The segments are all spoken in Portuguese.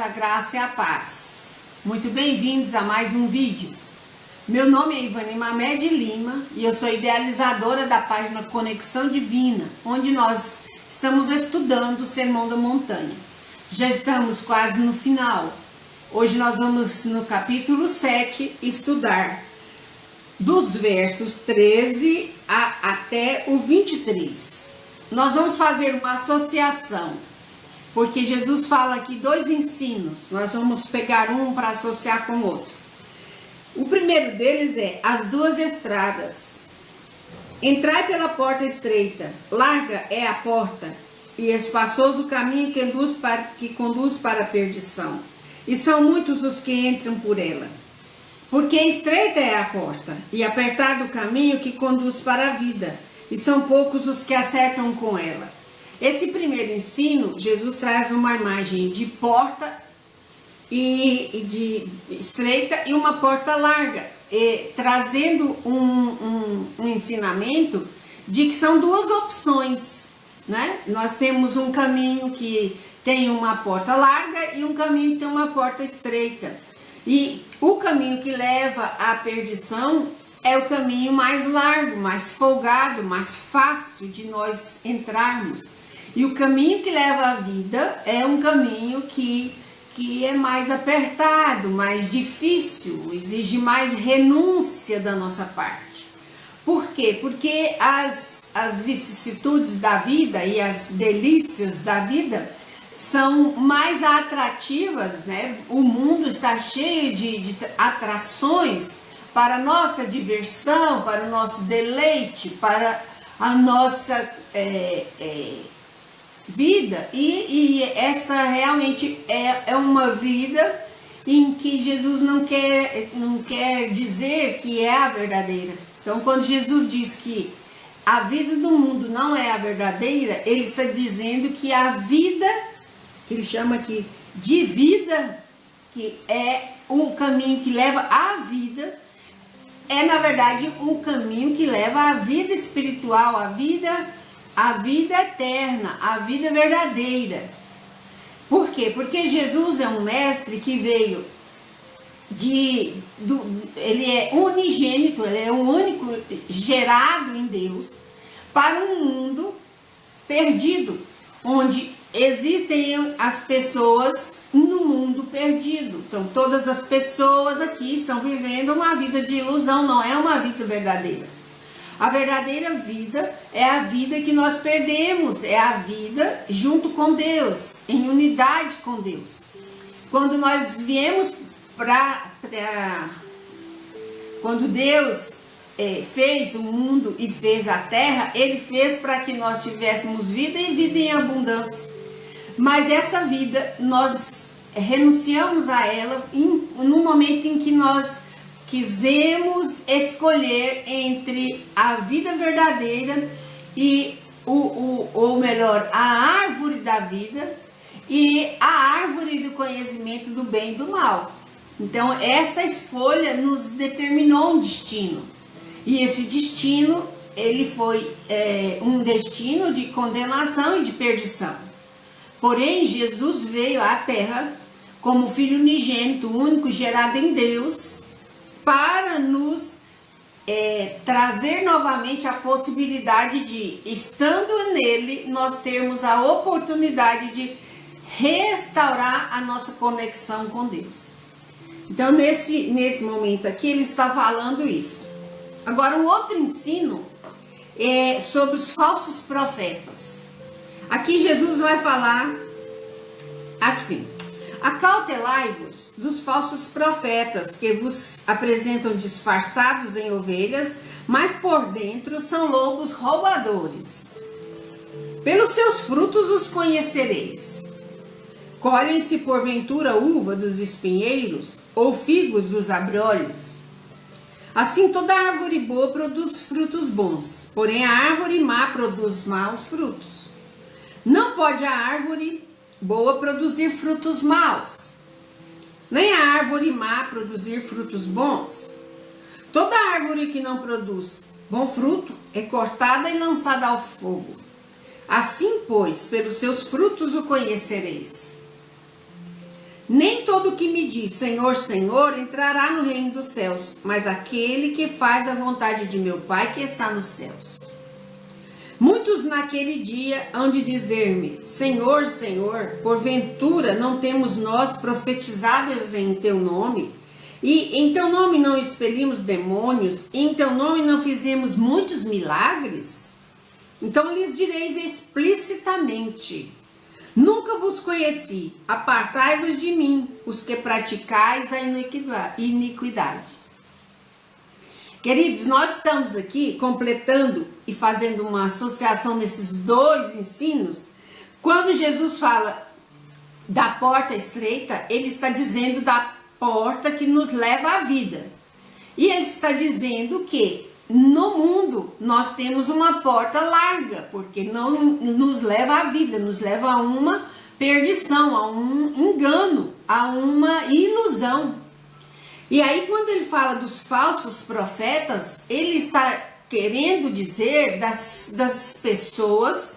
a graça e a paz. Muito bem-vindos a mais um vídeo. Meu nome é Ivani Mamed Lima e eu sou idealizadora da página Conexão Divina, onde nós estamos estudando o Sermão da Montanha. Já estamos quase no final. Hoje nós vamos no capítulo 7 estudar dos versos 13 até o 23. Nós vamos fazer uma associação, porque Jesus fala aqui dois ensinos. Nós vamos pegar um para associar com o outro. O primeiro deles é as duas estradas. Entrai pela porta estreita, larga é a porta, e espaçoso o caminho que conduz para a perdição. E são muitos os que entram por ela. Porque estreita é a porta, e apertado o caminho que conduz para a vida, e são poucos os que acertam com ela. Esse primeiro ensino, Jesus traz uma imagem de porta e de estreita e uma porta larga, trazendo um ensinamento de que são duas opções, né? Nós temos um caminho que tem uma porta larga e um caminho que tem uma porta estreita. E o caminho que leva à perdição é o caminho mais largo, mais folgado, mais fácil de nós entrarmos. E o caminho que leva à vida é um caminho que é mais apertado, mais difícil, exige mais renúncia da nossa parte. Por quê? Porque as vicissitudes da vida e as delícias da vida são mais atrativas, né? O mundo está cheio de atrações para a nossa diversão, para o nosso deleite, para a nossa vida. E essa realmente é uma vida em que Jesus não quer dizer que é a verdadeira. Então, quando Jesus diz que a vida do mundo não é a verdadeira, ele está dizendo que a vida, que ele chama aqui de vida, que é um caminho que leva à vida, é na verdade um caminho que leva à vida espiritual, à vida eterna, à vida verdadeira. Por quê? Porque Jesus é um mestre que veio ele é unigênito, ele é o único gerado em Deus para um mundo perdido, onde existem as pessoas no mundo perdido. Então todas as pessoas aqui estão vivendo uma vida de ilusão, não é uma vida verdadeira. A verdadeira vida é a vida que nós perdemos, é a vida junto com Deus, em unidade com Deus. Quando nós viemos quando Deus fez o mundo e fez a terra, ele fez para que nós tivéssemos vida e vida em abundância. Mas essa vida, nós renunciamos a ela no momento em que nós quisemos escolher entre a vida verdadeira e, ou melhor, a árvore da vida e a árvore do conhecimento do bem e do mal. Então, essa escolha nos determinou um destino. E esse destino, ele foi um destino de condenação e de perdição. Porém, Jesus veio à Terra como Filho unigênito, único, gerado em Deus, para nos trazer novamente a possibilidade de, estando nele, nós termos a oportunidade de restaurar a nossa conexão com Deus. Então, nesse momento aqui, ele está falando isso. Agora, um outro ensino é sobre os falsos profetas. Aqui Jesus vai falar assim: acautelai-vos dos falsos profetas que vos apresentam disfarçados em ovelhas, mas por dentro são lobos roubadores. Pelos seus frutos os conhecereis. Colhem-se porventura uva dos espinheiros ou figos dos abrolhos? Assim toda árvore boa produz frutos bons, porém a árvore má produz maus frutos. Não pode a árvore boa produzir frutos maus, nem a árvore má produzir frutos bons. Toda árvore que não produz bom fruto é cortada e lançada ao fogo. Assim, pois, pelos seus frutos o conhecereis. Nem todo que me diz Senhor, Senhor entrará no reino dos céus, mas aquele que faz a vontade de meu Pai que está nos céus. Muitos naquele dia hão de dizer-me, Senhor, Senhor, porventura não temos nós profetizados em teu nome? E em teu nome não expelimos demônios? E em teu nome não fizemos muitos milagres? Então lhes direis explicitamente, nunca vos conheci, apartai-vos de mim, os que praticais a iniquidade. Queridos, nós estamos aqui completando e fazendo uma associação nesses dois ensinos. Quando Jesus fala da porta estreita, ele está dizendo da porta que nos leva à vida. E ele está dizendo que no mundo nós temos uma porta larga, porque não nos leva à vida, nos leva a uma perdição, a um engano, a uma ilusão. E aí quando ele fala dos falsos profetas, ele está querendo dizer das pessoas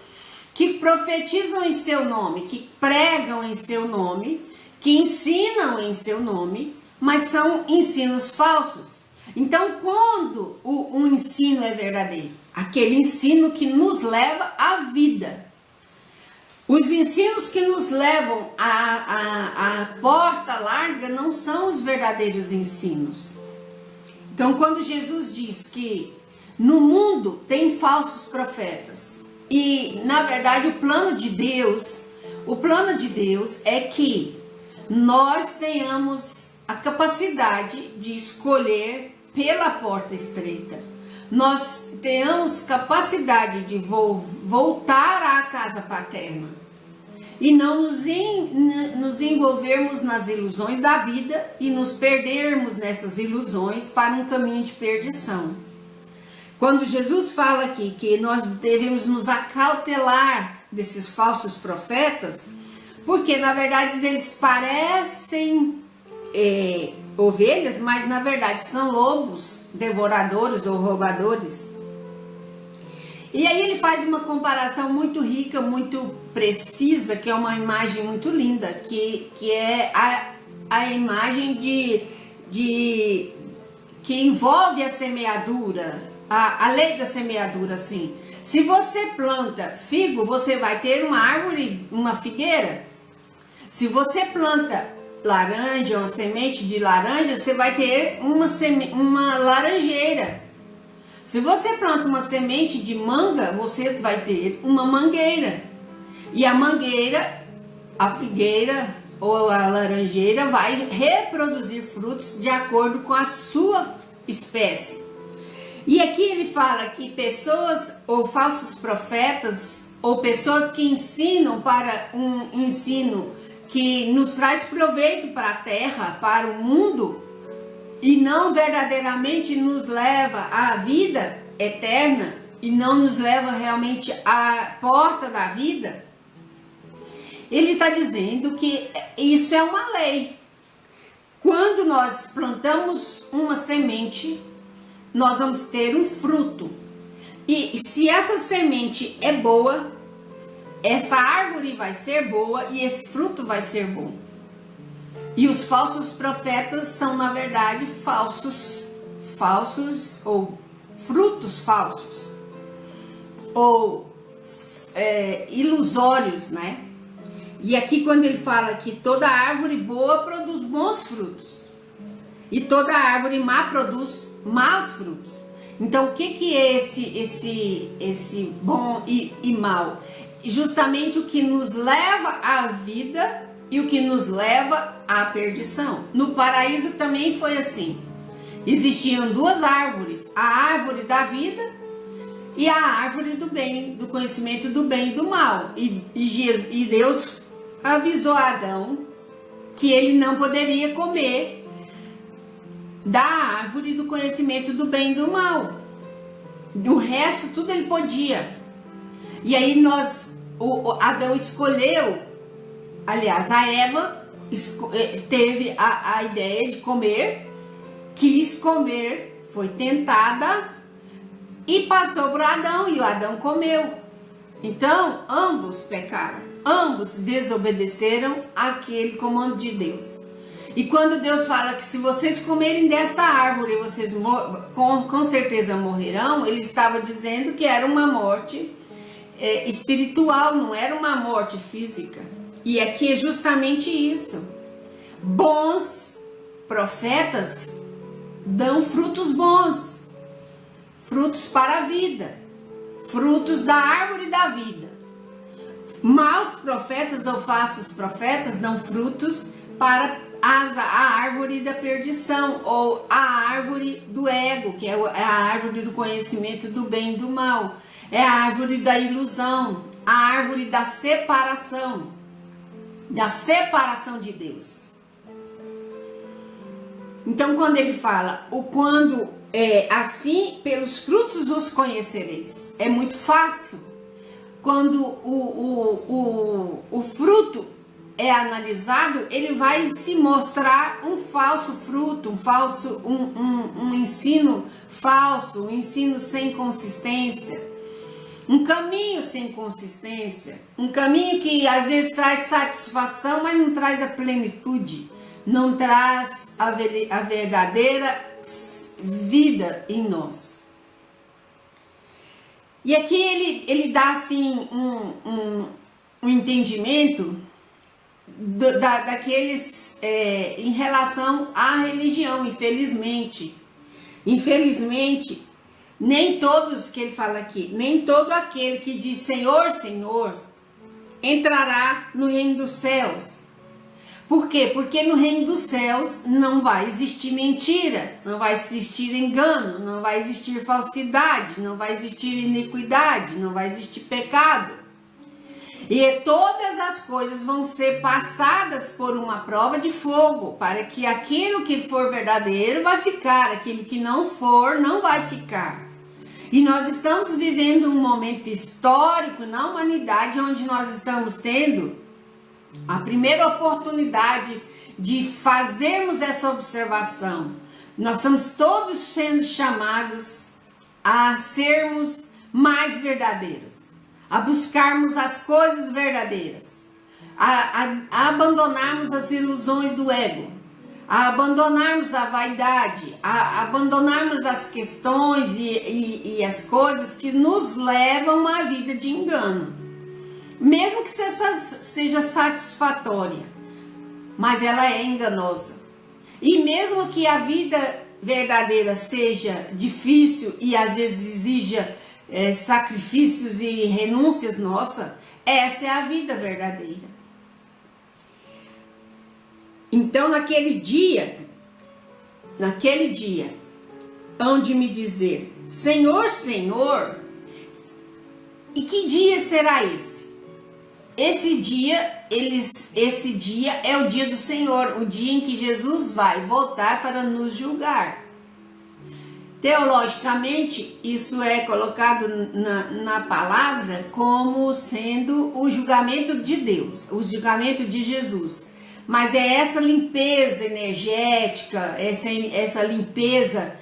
que profetizam em seu nome, que pregam em seu nome, que ensinam em seu nome, mas são ensinos falsos. Então quando o ensino é verdadeiro, aquele ensino que nos leva à vida, os ensinos que nos levam à porta larga não são os verdadeiros ensinos. Então, quando Jesus diz que no mundo tem falsos profetas, e na verdade o plano de Deus é que nós tenhamos a capacidade de escolher pela porta estreita. Nós tenhamos capacidade de voltar à casa paterna e não nos envolvermos nas ilusões da vida e nos perdermos nessas ilusões para um caminho de perdição. Quando Jesus fala aqui que nós devemos nos acautelar desses falsos profetas, porque na verdade eles parecem ovelhas, mas na verdade são lobos devoradores ou roubadores. E aí ele faz uma comparação muito rica, muito precisa, que é uma imagem muito linda, que é a imagem que envolve a semeadura, a lei da semeadura, assim. Se você planta figo, você vai ter uma árvore, uma figueira. Se você planta laranja, uma semente de laranja, você vai ter uma laranjeira. Se você planta uma semente de manga, você vai ter uma mangueira. E a mangueira, a figueira ou a laranjeira vai reproduzir frutos de acordo com a sua espécie. E aqui ele fala que pessoas ou falsos profetas ou pessoas que ensinam para um ensino que nos traz proveito para a terra, para o mundo, e não verdadeiramente nos leva à vida eterna, e não nos leva realmente à porta da vida, ele está dizendo que isso é uma lei. Quando nós plantamos uma semente, nós vamos ter um fruto. E se essa semente é boa, essa árvore vai ser boa e esse fruto vai ser bom. E os falsos profetas são, na verdade, falsos ou frutos falsos, ou ilusórios, né? E aqui quando ele fala que toda árvore boa produz bons frutos, e toda árvore má produz maus frutos. Então o que é esse bom e mal? Justamente o que nos leva à vida e o que nos leva à perdição. No paraíso também foi assim. Existiam duas árvores, a árvore da vida e a árvore do bem, do conhecimento do bem e do mal. E Deus avisou a Adão que ele não poderia comer da árvore do conhecimento do bem e do mal. Do resto, tudo ele podia. E aí Adão escolheu, aliás, a Eva teve a ideia de comer, quis comer, foi tentada e passou para Adão e o Adão comeu. Então, ambos pecaram. ambos desobedeceram àquele comando de Deus. E quando Deus fala que se vocês comerem desta árvore, vocês com certeza morrerão, ele estava dizendo que era uma morte espiritual, não era uma morte física. E aqui é justamente isso. Bons profetas dão frutos bons, frutos para a vida, frutos da árvore da vida. Maus profetas ou falsos profetas dão frutos para a árvore da perdição, ou a árvore do ego, que é a árvore do conhecimento do bem e do mal, é a árvore da ilusão, a árvore da separação de Deus. Então, quando ele fala, assim pelos frutos os conhecereis, é muito fácil. Quando o fruto é analisado, ele vai se mostrar um falso fruto, um ensino falso, um ensino sem consistência, um caminho sem consistência, um caminho que às vezes traz satisfação, mas não traz a plenitude, não traz a verdadeira vida em nós. E aqui ele dá assim um entendimento daqueles em relação à religião. Infelizmente, nem todos que ele fala aqui, nem todo aquele que diz Senhor, Senhor, entrará no reino dos céus. Por quê? Porque no reino dos céus não vai existir mentira, não vai existir engano, não vai existir falsidade, não vai existir iniquidade, não vai existir pecado. E todas as coisas vão ser passadas por uma prova de fogo, para que aquilo que for verdadeiro vai ficar, aquilo que não for, não vai ficar. E nós estamos vivendo um momento histórico na humanidade, onde nós estamos tendo a primeira oportunidade de fazermos essa observação. Nós estamos todos sendo chamados a sermos mais verdadeiros, a buscarmos as coisas verdadeiras, a abandonarmos as ilusões do ego, a abandonarmos a vaidade, a abandonarmos as questões e as coisas que nos levam a uma vida de engano. Mesmo que seja satisfatória, mas ela é enganosa. E mesmo que a vida verdadeira seja difícil e às vezes exija sacrifícios e renúncias nossas, essa é a vida verdadeira. Então naquele dia, hão de me dizer, Senhor, Senhor, e que dia será esse? Esse dia é o dia do Senhor, o dia em que Jesus vai voltar para nos julgar. Teologicamente, isso é colocado na palavra como sendo o julgamento de Deus, o julgamento de Jesus. Mas é essa limpeza energética, essa limpeza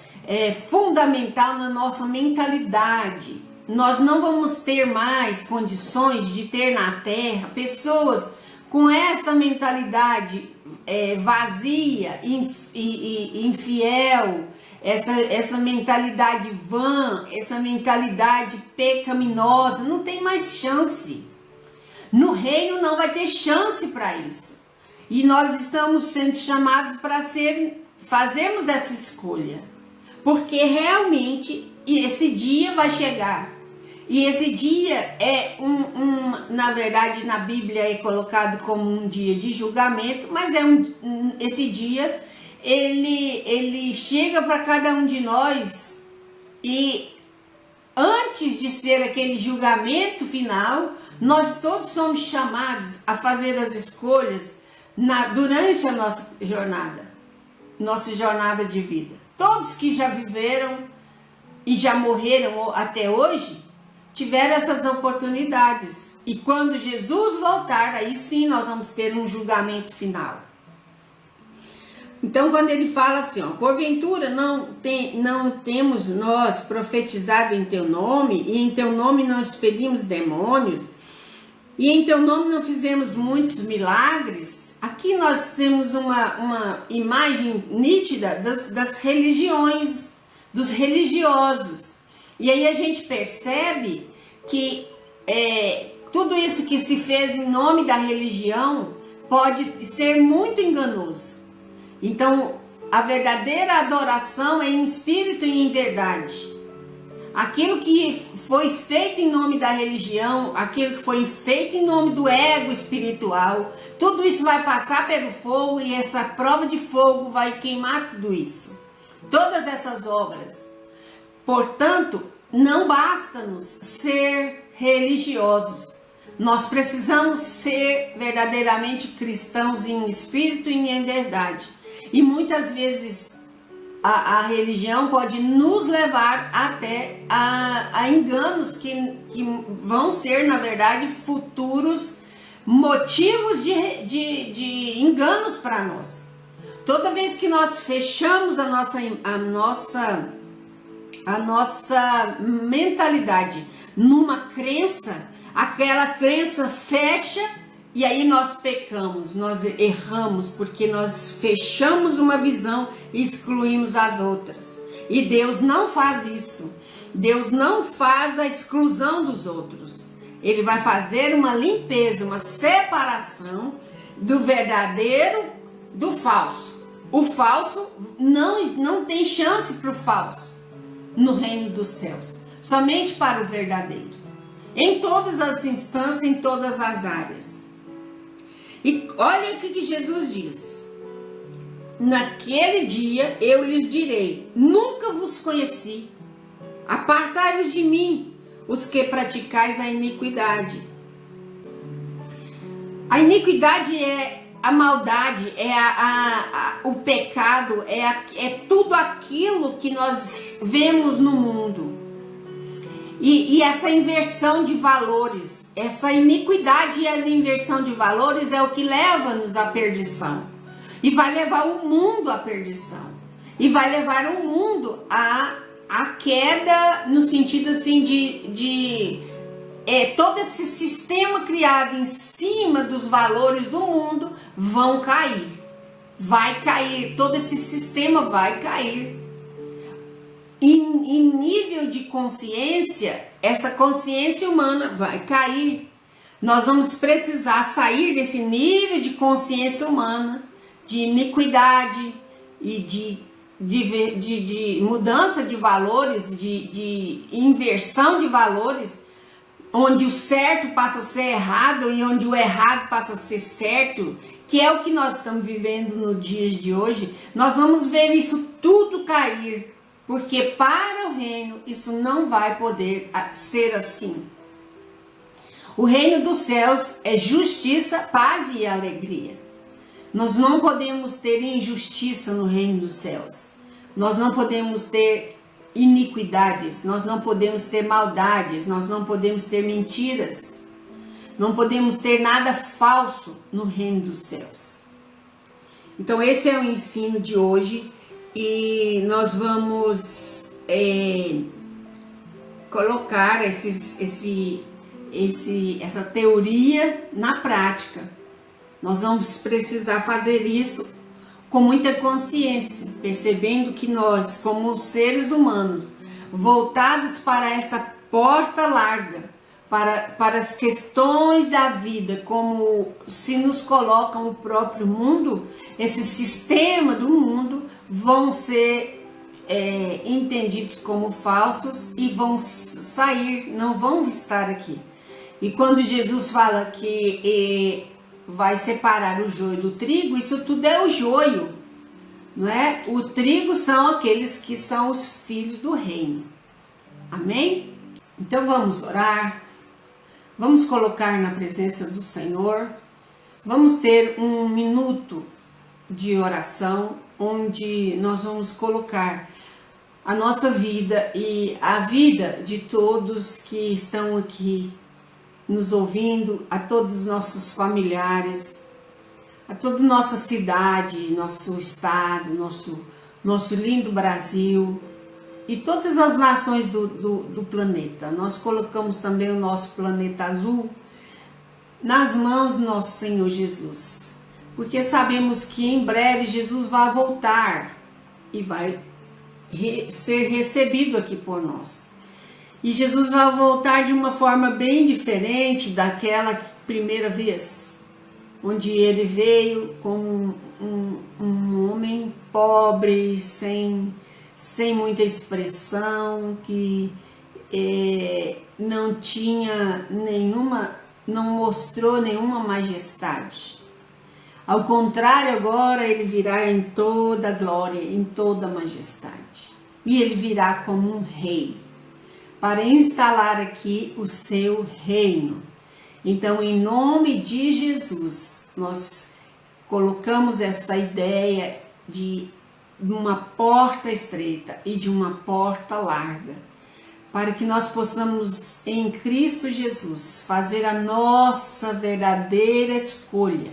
fundamental na nossa mentalidade. Nós não vamos ter mais condições de ter na Terra pessoas com essa mentalidade vazia, infiel, essa mentalidade vã, essa mentalidade pecaminosa. Não tem mais chance. No reino não vai ter chance para isso. E nós estamos sendo chamados para fazermos essa escolha. Porque realmente esse dia vai chegar. E esse dia na verdade, na Bíblia é colocado como um dia de julgamento, mas esse dia, ele chega para cada um de nós, e antes de ser aquele julgamento final, nós todos somos chamados a fazer as escolhas durante a nossa jornada de vida. Todos que já viveram e já morreram até hoje, tiveram essas oportunidades. E quando Jesus voltar, aí sim nós vamos ter um julgamento final. Então, quando ele fala assim, porventura não temos nós profetizado em teu nome, e em teu nome não expelimos demônios, e em teu nome não fizemos muitos milagres. Aqui nós temos uma imagem nítida das religiões, dos religiosos. E aí a gente percebe que tudo isso que se fez em nome da religião pode ser muito enganoso. Então, a verdadeira adoração é em espírito e em verdade. Aquilo que foi feito em nome da religião, aquilo que foi feito em nome do ego espiritual, tudo isso vai passar pelo fogo e essa prova de fogo vai queimar tudo isso. Todas essas obras. Portanto, não basta-nos ser religiosos. Nós precisamos ser verdadeiramente cristãos em espírito e em verdade. E muitas vezes a religião pode nos levar até a enganos que vão ser, na verdade, futuros motivos de enganos para nós. Toda vez que nós fechamos a nossa mentalidade numa crença, aquela crença fecha e aí nós pecamos, nós erramos porque nós fechamos uma visão e excluímos as outras. E Deus não faz isso. Deus não faz a exclusão dos outros. Ele vai fazer uma limpeza, uma separação do verdadeiro do falso. O falso não tem chance para o falso no reino dos céus. Somente para o verdadeiro. Em todas as instâncias, em todas as áreas. E olha o que Jesus diz. Naquele dia eu lhes direi, nunca vos conheci. Apartai-vos de mim, os que praticais a iniquidade. A iniquidade é a maldade, é o pecado, é tudo aquilo que nós vemos no mundo. E essa inversão de valores, essa iniquidade e a inversão de valores é o que leva-nos à perdição. E vai levar o mundo à perdição. E vai levar o mundo à queda, no sentido assim de todo esse sistema criado em cima dos valores do mundo vão cair. Vai cair, todo esse sistema vai cair. Em nível de consciência, essa consciência humana vai cair. Nós vamos precisar sair desse nível de consciência humana, de iniquidade e de mudança de valores, de inversão de valores, onde o certo passa a ser errado e onde o errado passa a ser certo, que é o que nós estamos vivendo no dia de hoje. Nós vamos ver isso tudo cair. Porque para o reino isso não vai poder ser assim. O reino dos céus é justiça, paz e alegria. Nós não podemos ter injustiça no reino dos céus. Nós não podemos ter iniquidades, nós não podemos ter maldades, nós não podemos ter mentiras. Não podemos ter nada falso no reino dos céus. Então esse é o ensino de hoje. E nós vamos colocar essa teoria na prática. Nós vamos precisar fazer isso com muita consciência, percebendo que nós, como seres humanos, voltados para essa porta larga, para as questões da vida, como se nos colocam o próprio mundo, esse sistema do mundo, vão ser entendidos como falsos e vão sair, não vão estar aqui. E quando Jesus fala que vai separar o joio do trigo, isso tudo é o joio, não é? O trigo são aqueles que são os filhos do reino. Amém? Então vamos orar, vamos colocar na presença do Senhor, vamos ter um minuto de oração, onde nós vamos colocar a nossa vida e a vida de todos que estão aqui nos ouvindo, a todos os nossos familiares, a toda nossa cidade, nosso estado, nosso lindo Brasil e todas as nações do planeta. Nós colocamos também o nosso planeta azul nas mãos do nosso Senhor Jesus, porque sabemos que em breve Jesus vai voltar e vai ser recebido aqui por nós. E Jesus vai voltar de uma forma bem diferente daquela primeira vez, onde ele veio como um homem pobre, sem muita expressão, que não tinha não mostrou nenhuma majestade. Ao contrário, agora ele virá em toda glória, em toda majestade. E ele virá como um rei, para instalar aqui o seu reino. Então, em nome de Jesus, nós colocamos essa ideia de uma porta estreita e de uma porta larga, para que nós possamos, em Cristo Jesus, fazer a nossa verdadeira escolha,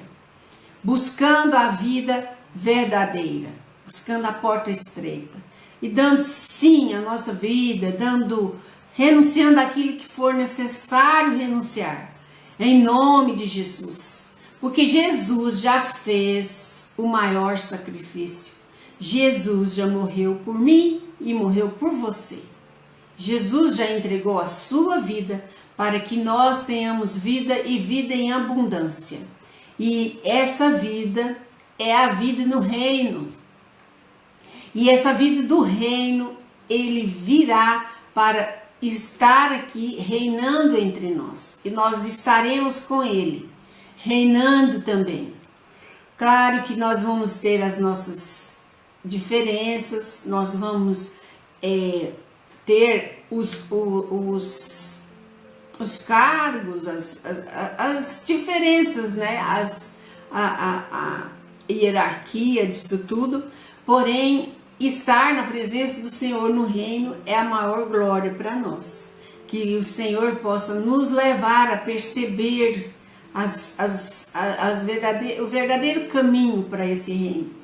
buscando a vida verdadeira, buscando a porta estreita e dando sim a nossa vida, renunciando àquilo que for necessário renunciar, em nome de Jesus, porque Jesus já fez o maior sacrifício. Jesus já morreu por mim e morreu por você. Jesus já entregou a sua vida para que nós tenhamos vida e vida em abundância. E essa vida é a vida no reino. E essa vida do reino, ele virá para estar aqui reinando entre nós. E nós estaremos com ele, reinando também. Claro que nós vamos ter as nossas diferenças, nós vamos ter os cargos, as diferenças, né? A hierarquia disso tudo, porém, estar na presença do Senhor no reino é a maior glória para nós. Que o Senhor possa nos levar a perceber o verdadeiro caminho para esse reino.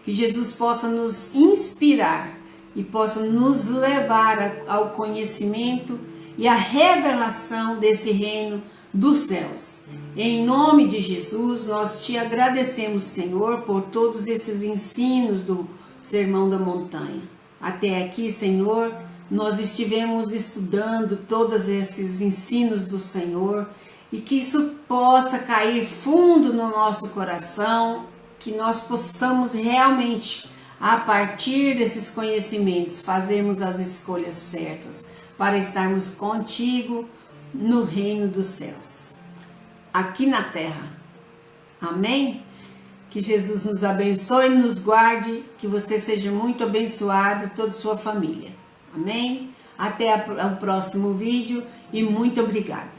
Que Jesus possa nos inspirar e possa nos levar ao conhecimento e à revelação desse reino dos céus. Em nome de Jesus, nós te agradecemos, Senhor, por todos esses ensinos do Sermão da Montanha. Até aqui, Senhor, nós estivemos estudando todos esses ensinos do Senhor e que isso possa cair fundo no nosso coração, que nós possamos realmente, a partir desses conhecimentos, fazermos as escolhas certas para estarmos contigo no reino dos céus, aqui na terra. Amém? Que Jesus nos abençoe e nos guarde, que você seja muito abençoado, toda a sua família. Amém? Até o próximo vídeo e muito obrigada.